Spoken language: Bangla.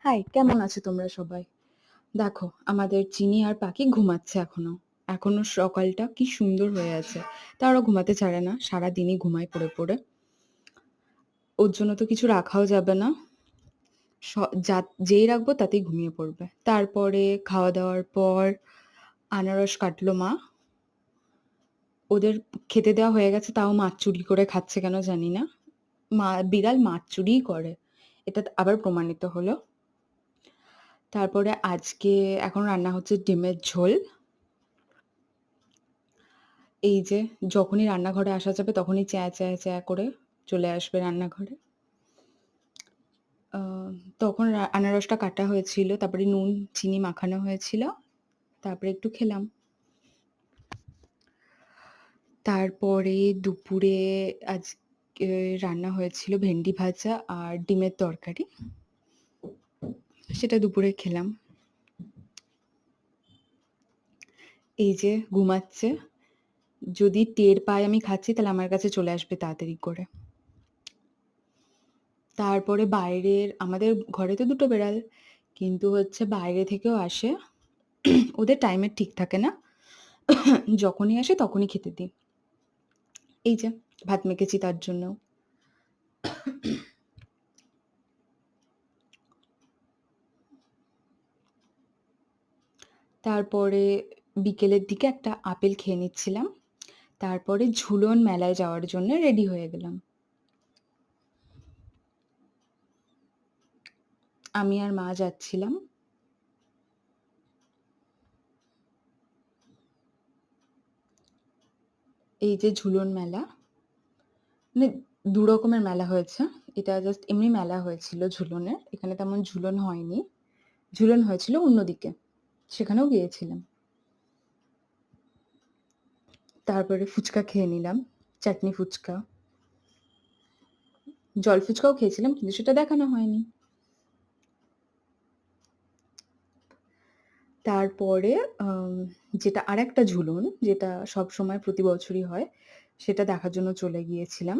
হাই, কেমন আছো তোমরা সবাই? দেখো, আমাদের চিনি আর পাখি ঘুমাচ্ছে এখনো। এখনো সকালটা কি সুন্দর হয়ে আছে। তা ওরা ঘুমাতে ছাড়ে না, সারাদিনই ঘুমায় পড়ে পড়ে। ওর জন্য তো কিছু রাখাও যাবে না। স যা যেই রাখবো তাতেই ঘুমিয়ে পড়বে। তারপরে খাওয়া-দাওয়ার পর আনারস কাটলো মা। ওদের খেতে দেওয়া হয়ে গেছে, তাও মাছ চুরি করে খাচ্ছে কেন জানি না। বিড়াল মাছ চুরিই করে। এটা আবার প্রমাণিত হলো। তারপরে আজকে এখন রান্না হচ্ছে ডিমের ঝোল। এই যে যখনই রান্নাঘরে আসা যাবে তখনই চ্যাঁ, চ্যাঁ, চ্যাঁ করে চলে আসবে রান্নাঘরে। আ তখন আনারসটা কাটা হয়েছিল। তারপরে নুন, চিনি মাখানো হয়েছিল। তারপরে একটু খেলাম। তারপরে দুপুরে আজকে রান্না হয়েছিল ভেন্ডি ভাজা আর ডিমের তরকারি। সেটা দুপুরে খেলাম। এই যে ঘুমাচ্ছে। যদি টের পায় আমি খাচ্ছি তাহলে আমার কাছে চলে আসবে তাড়াতাড়ি করে। তারপরে আমাদের ঘরে তো ২ টো বেড়াল। কিন্তু হচ্ছে বাইরে থেকেও আসে। ওদের টাইমের ঠিক থাকে না। যখনই আসে তখনই খেতে দিই। এই যে ভাত মেখেছি তার জন্যও। তারপরে বিকেলের দিকে একটা আপেল খেয়ে নিচ্ছিলাম। তারপরে ঝুলন মেলায় যাওয়ার জন্য রেডি হয়ে গেলাম। আমি আর মা যাচ্ছিলাম। এই যে ঝুলন মেলা। মানে ২ রকমের মেলা হয়েছে। এটা জাস্ট এমনি মেলা হয়েছিল ঝুলনের। এখানে তেমন ঝুলন হয়নি। ঝুলন হয়েছিল অন্যদিকে। সেখানেও গিয়েছিলাম। তারপরে ফুচকা খেয়ে নিলাম। চাটনি ফুচকা। জল ফুচকাও খেয়েছিলাম কিন্তু সেটা দেখানো হয়নি। তারপরে আম যেটা আরেকটা ঝুলন যেটা সবসময় প্রতি বছরই হয়, সেটা দেখার জন্য চলে গিয়েছিলাম।